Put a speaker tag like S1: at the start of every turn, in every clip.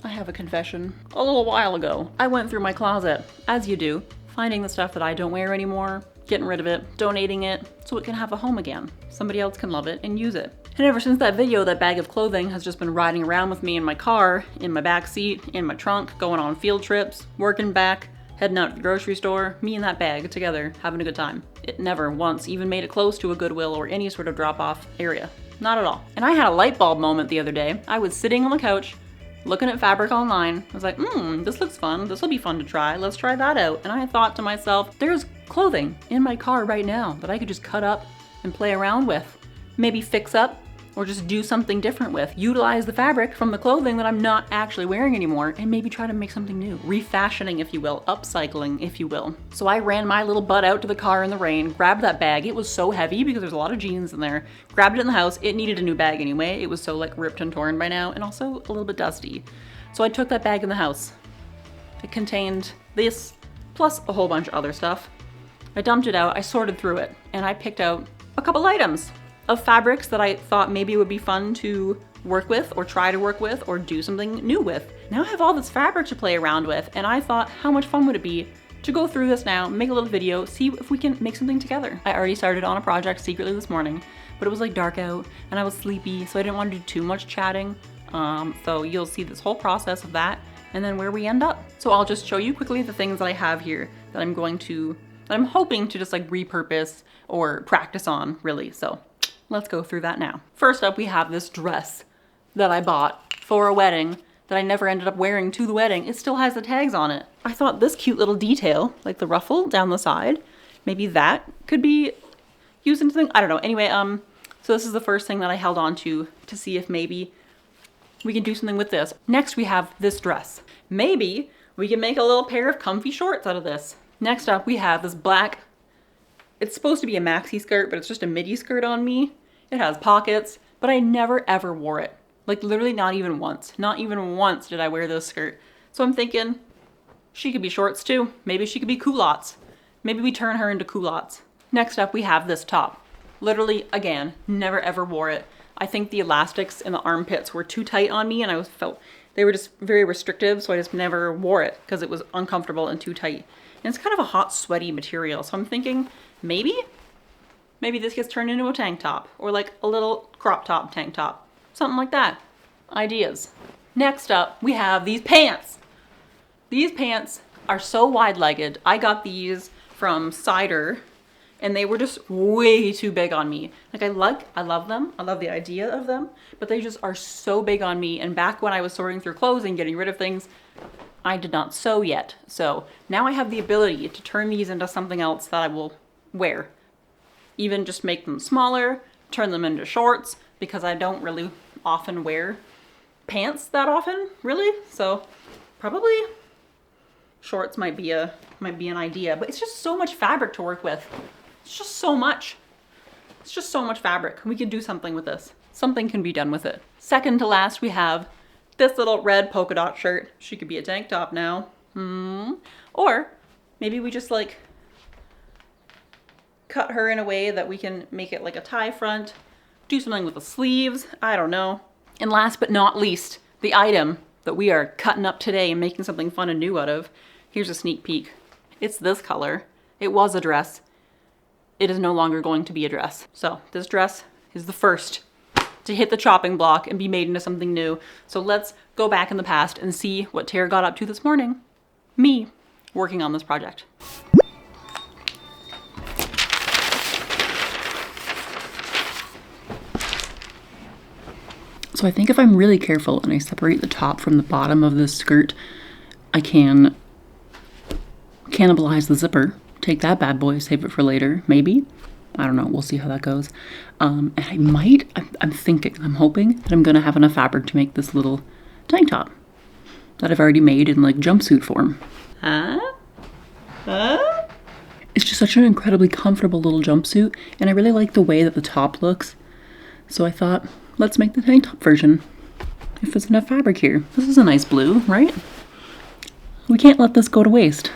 S1: I have a confession. A little while ago, I went through my closet, as you do, finding the stuff that I don't wear anymore, getting rid of it, donating it, so it can have a home again. Somebody else can love it and use it. And ever since that video, that bag of clothing has just been riding around with me in my car, in my back seat, in my trunk, going on field trips, working back, heading out to the grocery store, me and that bag together, having a good time. It never once even made it close to a Goodwill or any sort of drop-off area. Not at all. And I had a light bulb moment the other day. I was sitting on the couch, looking at fabric online. I was like, this looks fun. This will be fun to try. Let's try that out. And I thought to myself, there's clothing in my car right now that I could just cut up and play around with. Maybe fix up or just do something different with. Utilize the fabric from the clothing that I'm not actually wearing anymore and maybe try to make something new. Refashioning, if you will. Upcycling, if you will. So I ran my little butt out to the car in the rain, grabbed that bag. It was so heavy because there's a lot of jeans in there. Grabbed it in the house. It needed a new bag anyway. It was so like ripped and torn by now and also a little bit dusty. So I took that bag in the house. It contained this plus a whole bunch of other stuff. I dumped it out, I sorted through it, and I picked out a couple items of fabrics that I thought maybe would be fun to work with or try to work with or do something new with. Now I have all this fabric to play around with, and I thought, how much fun would it be to go through this now, make a little video, see if we can make something together. I already started on a project secretly this morning, but it was like dark out and I was sleepy, so I didn't want to do too much chatting. So you'll see this whole process of that and then where we end up. So I'll just show you quickly the things that I have here that I'm hoping to just like repurpose or practice on, really. So let's go through that now. First up, we have this dress that I bought for a wedding that I never ended up wearing to the wedding. It still has the tags on it. I thought this cute little detail, like the ruffle down the side, maybe that could be used into something. I don't know. Anyway, so this is the first thing that I held on to see if maybe we can do something with this. Next, we have this dress. Maybe we can make a little pair of comfy shorts out of this. Next up, we have this black, it's supposed to be a maxi skirt, but it's just a midi skirt on me. It has pockets, but I never ever wore it. Like literally not even once. Not even once did I wear this skirt. So I'm thinking she could be shorts too. Maybe she could be culottes. Maybe we turn her into culottes. Next up, we have this top. Literally, again, never ever wore it. I think the elastics in the armpits were too tight on me and I felt they were just very restrictive, so I just never wore it because it was uncomfortable and too tight. And it's kind of a hot, sweaty material. So I'm thinking maybe this gets turned into a tank top or like a little crop top tank top, something like that. Ideas. Next up, we have these pants. These pants are so wide-legged. I got these from Cider and they were just way too big on me. Like I love them. I love the idea of them, but they just are so big on me. And back when I was sorting through clothes and getting rid of things, I did not sew yet. So now I have the ability to turn these into something else that I will wear. Even just make them smaller, turn them into shorts, because I don't really often wear pants that often, really. So probably shorts might be an idea, but it's just so much fabric to work with. It's just so much. It's just so much fabric. We could do something with this. Something can be done with it. Second to last, we have this little red polka dot shirt. She could be a tank top now. Or maybe we just like cut her in a way that we can make it like a tie front, do something with the sleeves, I don't know. And last but not least, the item that we are cutting up today and making something fun and new out of. Here's a sneak peek. It's this color. It was a dress. It is no longer going to be a dress. So this dress is the first to hit the chopping block and be made into something new. So let's go back in the past and see what Tara got up to this morning. Me working on this project. So I think if I'm really careful and I separate the top from the bottom of this skirt, I can cannibalize the zipper, take that bad boy, save it for later, maybe. I don't know, we'll see how that goes. And I'm hoping that I'm gonna have enough fabric to make this little tank top that I've already made in like jumpsuit form. It's just such an incredibly comfortable little jumpsuit, and I really like the way that the top looks. So I thought, let's make the tank top version if there's enough fabric here. This is a nice blue, right? We can't let this go to waste.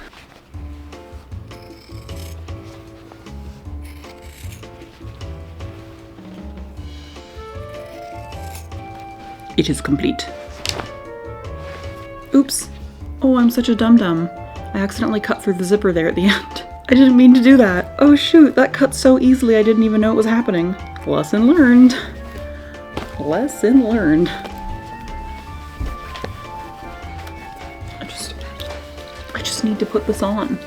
S1: It is complete. Oops. Oh, I'm such a dum-dum. I accidentally cut through the zipper there at the end. I didn't mean to do that. Oh shoot, that cut so easily I didn't even know it was happening. Lesson learned. Lesson learned. I just need to put this on.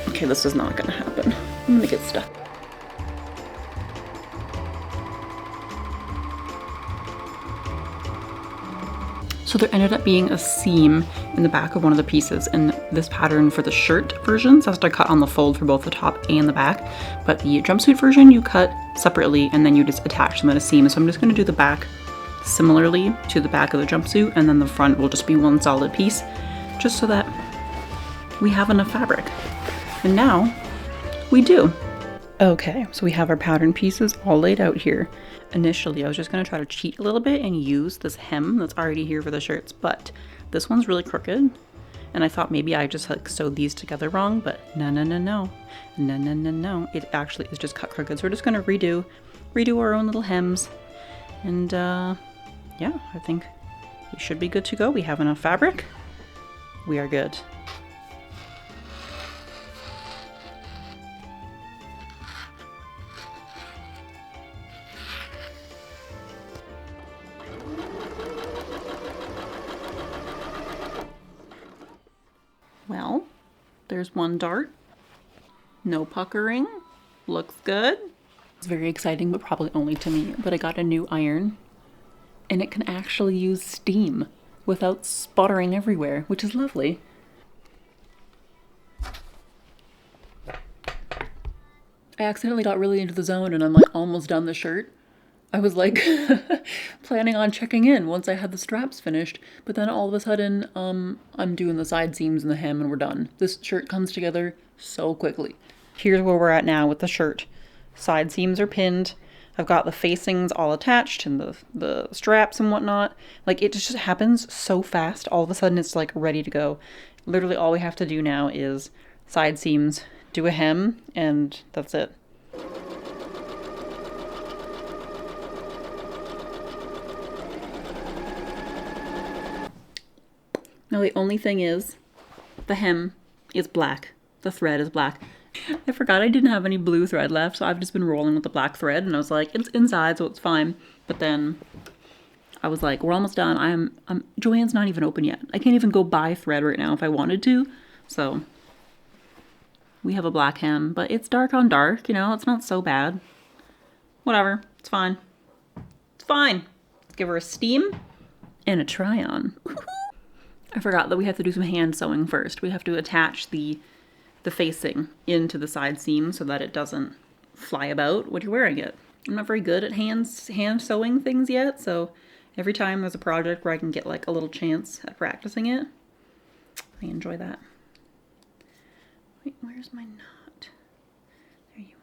S1: Okay, this is not gonna happen. I'm gonna get stuck. So there ended up being a seam in the back of one of the pieces in this pattern for the shirt version. So I have to cut on the fold for both the top and the back. But the jumpsuit version, you cut separately and then you just attach them at a seam. So I'm just gonna do the back similarly to the back of the jumpsuit, and then the front will just be one solid piece, just so that we have enough fabric. And now we do. Okay, so we have our pattern pieces all laid out here. Initially, I was just gonna try to cheat a little bit and use this hem that's already here for the shirts, but this one's really crooked. And I thought maybe I just like sewed these together wrong, but no. It actually is just cut crooked. So we're just gonna redo our own little hems. And yeah, I think we should be good to go. We have enough fabric. We are good. Well, there's one dart. No puckering. Looks good. It's very exciting, but probably only to me. But I got a new iron, and it can actually use steam without sputtering everywhere, which is lovely. I accidentally got really into the zone, and I'm like almost done the shirt. I was like planning on checking in once I had the straps finished, but then all of a sudden, I'm doing the side seams and the hem and we're done. This shirt comes together so quickly. Here's where we're at now with the shirt. Side seams are pinned. I've got the facings all attached and the straps and whatnot. Like it just happens so fast. All of a sudden it's like ready to go. Literally all we have to do now is side seams, do a hem, and that's it. Now the only thing is, the hem is black. The thread is black. I forgot I didn't have any blue thread left, so I've just been rolling with the black thread, and I was like, it's inside, so it's fine. But then I was like, we're almost done. Joann's not even open yet. I can't even go buy thread right now if I wanted to. So we have a black hem, but it's dark on dark, you know, it's not so bad. Whatever, it's fine. It's fine. Let's give her a steam and a try on. I forgot that we have to do some hand sewing first. We have to attach the facing into the side seam so that it doesn't fly about when you're wearing it. I'm not very good at hand sewing things yet, so every time there's a project where I can get like a little chance at practicing it, I enjoy that. Wait, where's my knot? There you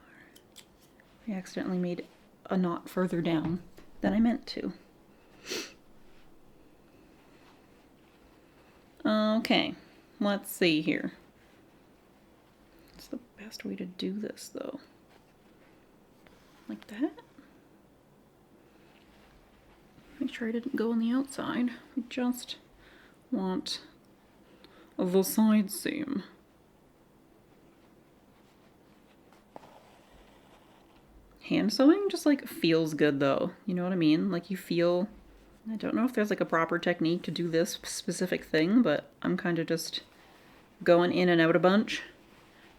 S1: are. I accidentally made a knot further down than I meant to. Okay, let's see here. What's the best way to do this though? Like that? Make sure I didn't go on the outside. I just want the side seam. Hand sewing just like feels good though. You know what I mean? Like you feel, I don't know if there's like a proper technique to do this specific thing, but I'm kind of just going in and out a bunch,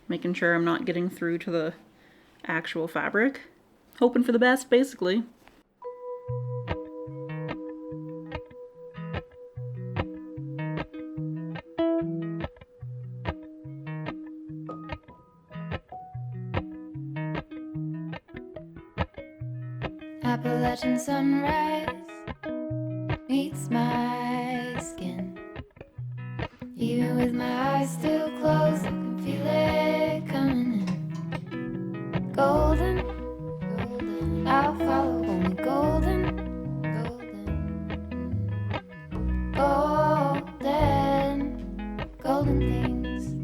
S1: making sure I'm not getting through to the actual fabric. Hoping for the best, basically.
S2: Appalachian sunrise meets my skin. Even with my eyes still closed, I can feel it coming in. Golden, golden, I'll follow only golden, golden, golden, golden things.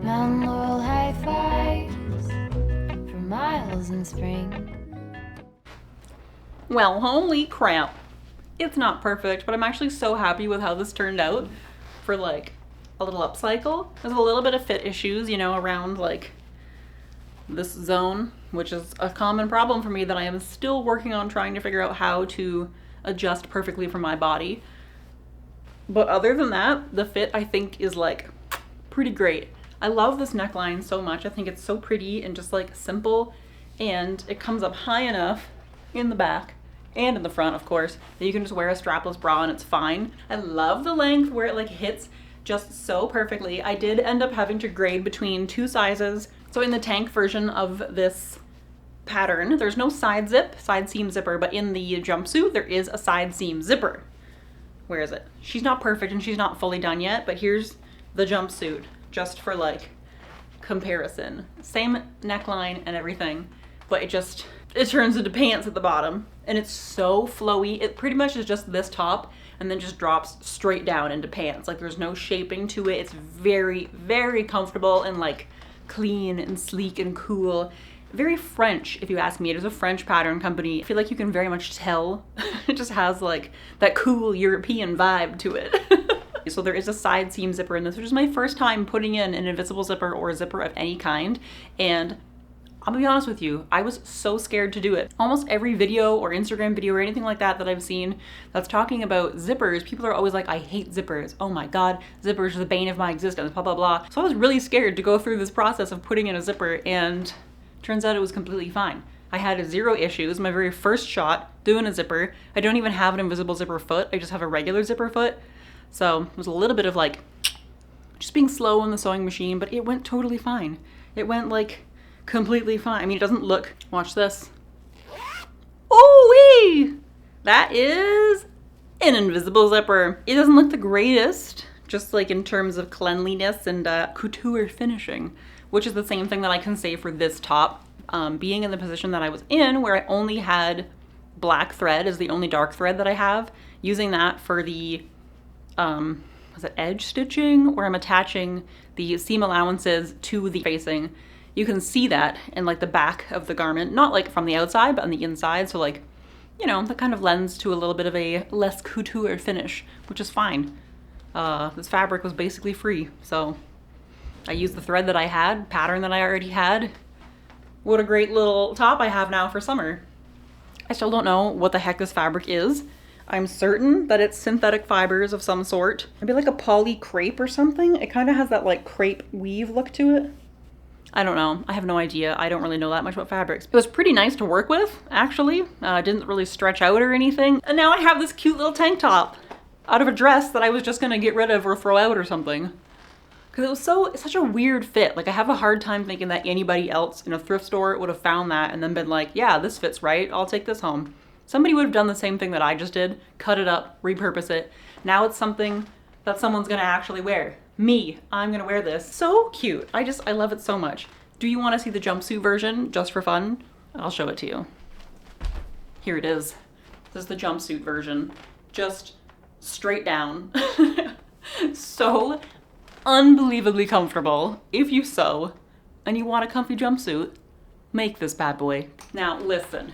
S2: Mountain laurel high fives smells in spring.
S1: Well, holy crap. It's not perfect, but I'm actually so happy with how this turned out for like a little upcycle. There's a little bit of fit issues, you know, around like this zone, which is a common problem for me that I am still working on trying to figure out how to adjust perfectly for my body. But other than that, the fit I think is like pretty great. I love this neckline so much. I think it's so pretty and just like simple, and it comes up high enough in the back and in the front, of course, that you can just wear a strapless bra and it's fine. I love the length where it like hits just so perfectly. I did end up having to grade between two sizes. So in the tank version of this pattern, there's no side seam zipper, but in the jumpsuit, there is a side seam zipper. Where is it? She's not perfect and she's not fully done yet, but here's the jumpsuit just for like comparison. Same neckline and everything, but it turns into pants at the bottom and it's so flowy. It pretty much is just this top and then just drops straight down into pants. Like there's no shaping to it. It's very, very comfortable and like clean and sleek and cool. Very French, if you ask me. It is a French pattern company. I feel like you can very much tell. It just has like that cool European vibe to it. So there is a side seam zipper in this, which is my first time putting in an invisible zipper or a zipper of any kind. And I'll be honest with you, I was so scared to do it. Almost every video or Instagram video or anything like that that I've seen that's talking about zippers, people are always like, I hate zippers. Oh my God, zippers are the bane of my existence, blah, blah, blah. So I was really scared to go through this process of putting in a zipper, and turns out it was completely fine. I had zero issues. My very first shot doing a zipper. I don't even have an invisible zipper foot. I just have a regular zipper foot. So it was a little bit of like just being slow on the sewing machine, but it went totally fine. It went like completely fine. I mean, it doesn't look, watch this. Ooh-wee! That is an invisible zipper. It doesn't look the greatest, just like in terms of cleanliness and couture finishing, which is the same thing that I can say for this top. Being in the position that I was in, where I only had black thread as the only dark thread that I have, using that for the was it edge stitching, where I'm attaching the seam allowances to the facing. You can see that in like the back of the garment, not like from the outside, but on the inside. So like, you know, that kind of lends to a little bit of a less couture finish, which is fine. This fabric was basically free. So I used the thread that I had, pattern that I already had. What a great little top I have now for summer. I still don't know what the heck this fabric is. I'm certain that it's synthetic fibers of some sort. Maybe like a poly crepe or something. It kind of has that like crepe weave look to it. I don't know. I have no idea. I don't really know that much about fabrics. It was pretty nice to work with, actually. It didn't really stretch out or anything. And now I have this cute little tank top out of a dress that I was just gonna get rid of or throw out or something. Because it was such a weird fit. Like I have a hard time thinking that anybody else in a thrift store would have found that and then been like, yeah, this fits right. I'll take this home. Somebody would have done the same thing that I just did, cut it up, repurpose it. Now it's something that someone's gonna actually wear. Me, I'm gonna wear this. So cute. I love it so much. Do you wanna see the jumpsuit version just for fun? I'll show it to you. Here it is. This is the jumpsuit version. Just straight down. So unbelievably comfortable. If you sew and you want a comfy jumpsuit, make this bad boy. Now listen.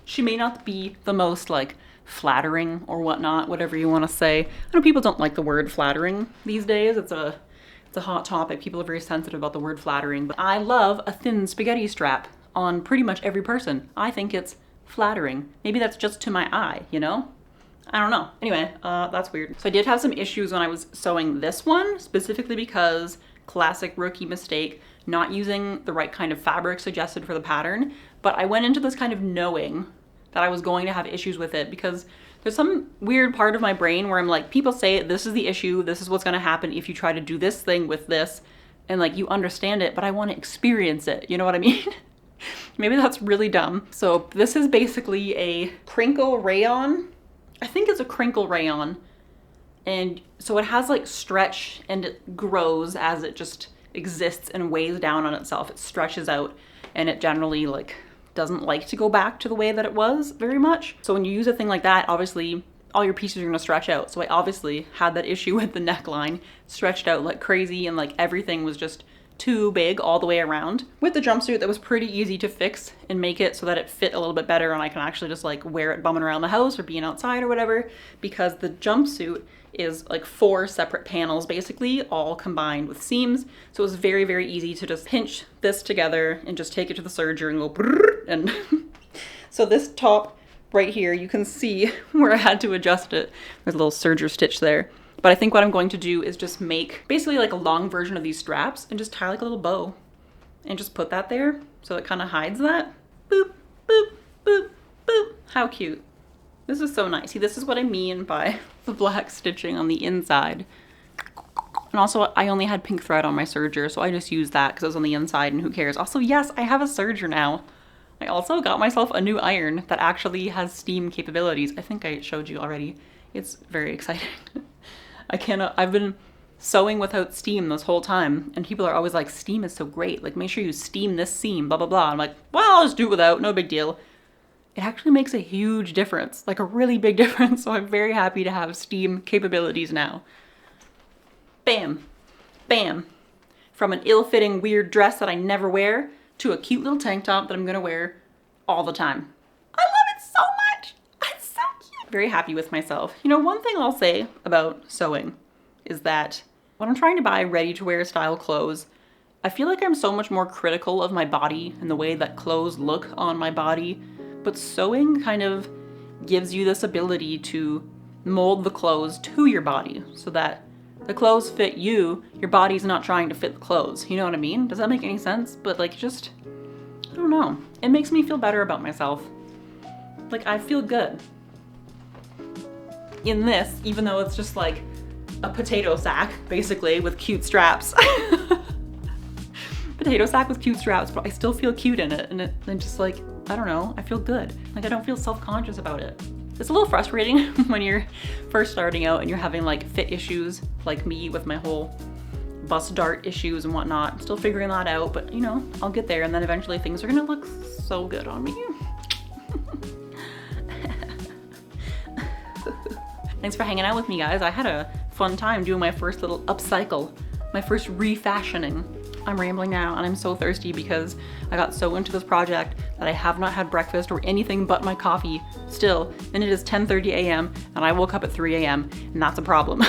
S1: She may not be the most like flattering or whatnot, whatever you want to say. I know people don't like the word flattering these days. It's a hot topic. People are very sensitive about the word flattering, but I love a thin spaghetti strap on pretty much every person. I think it's flattering. Maybe that's just to my eye, you know? I don't know. Anyway, that's weird. So I did have some issues when I was sewing this one, specifically because classic rookie mistake, not using the right kind of fabric suggested for the pattern. But I went into this kind of knowing that I was going to have issues with it because there's some weird part of my brain where I'm like, people say this is the issue, this is what's gonna happen if you try to do this thing with this, and like you understand it, but I wanna experience it, you know what I mean? Maybe that's really dumb. So this is basically a crinkle rayon. I think it's a crinkle rayon. And so it has like stretch and it grows as it just exists and weighs down on itself. It stretches out and it generally like doesn't like to go back to the way that it was very much. So when you use a thing like that, obviously all your pieces are gonna stretch out. So I obviously had that issue with the neckline, stretched out like crazy and like everything was just too big all the way around. With the jumpsuit, that was pretty easy to fix and make it so that it fit a little bit better and I can actually just like wear it bumming around the house or being outside or whatever, because the jumpsuit is like 4 separate panels basically, all combined with seams. So it was very, very easy to just pinch this together and just take it to the serger and go brrr, and so this top right here, you can see where I had to adjust it. There's a little serger stitch there. But I think what I'm going to do is just make basically like a long version of these straps and just tie like a little bow and just put that there so it kind of hides that. Boop, boop, boop, boop. How cute. This is so nice. See, this is what I mean by the black stitching on the inside. And also, I only had pink thread on my serger, so I just used that because it was on the inside and who cares. Also, yes, I have a serger now. I also got myself a new iron that actually has steam capabilities. I think I showed you already. It's very exciting. I've been sewing without steam this whole time, and people are always like, steam is so great. Like, make sure you steam this seam, blah, blah, blah. I'm like, well, I'll just do it without, no big deal. It actually makes a huge difference, like a really big difference. So I'm very happy to have steam capabilities now. Bam, bam. From an ill-fitting weird dress that I never wear to a cute little tank top that I'm gonna wear all the time. I love it so much. It's so cute. Very happy with myself. You know, one thing I'll say about sewing is that when I'm trying to buy ready-to-wear style clothes, I feel like I'm so much more critical of my body and the way that clothes look on my body. But sewing kind of gives you this ability to mold the clothes to your body so that the clothes fit you, your body's not trying to fit the clothes. You know what I mean? Does that make any sense? But like, just, I don't know. It makes me feel better about myself. Like, I feel good in this, even though it's just like a potato sack, basically, with cute straps. Potato sack with cute straps, but I still feel cute in it. And just like, I don't know, I feel good. Like, I don't feel self-conscious about it. It's a little frustrating when you're first starting out and you're having like fit issues, like me with my whole bust dart issues and whatnot. I'm still figuring that out, but you know, I'll get there, and then eventually things are gonna look so good on me. Thanks for hanging out with me, guys. I had a fun time doing my first little upcycle, my first refashioning. I'm rambling now and I'm so thirsty because I got so into this project that I have not had breakfast or anything but my coffee still, and it is 10:30 a.m. and I woke up at 3 a.m. and that's a problem.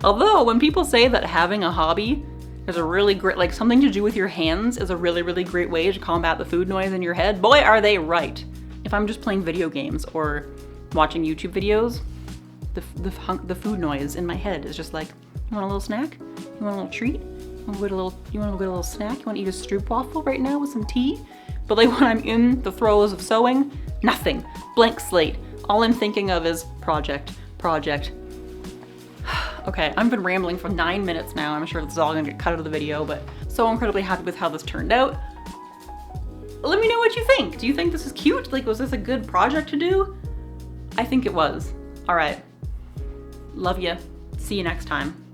S1: Although when people say that having a hobby is a really great, like something to do with your hands is a really, really great way to combat the food noise in your head, boy are they right. If I'm just playing video games or watching YouTube videos, the food noise in my head is just like, you want a little snack? You want a little treat? You want to get a little snack? You want to eat a stroopwafel right now with some tea? But like when I'm in the throes of sewing, nothing, blank slate. All I'm thinking of is project. Okay, I've been rambling for 9 minutes now. I'm sure this is all gonna get cut out of the video, but so incredibly happy with how this turned out. Let me know what you think. Do you think this is cute? Like, was this a good project to do? I think it was. All right, love ya. See you next time.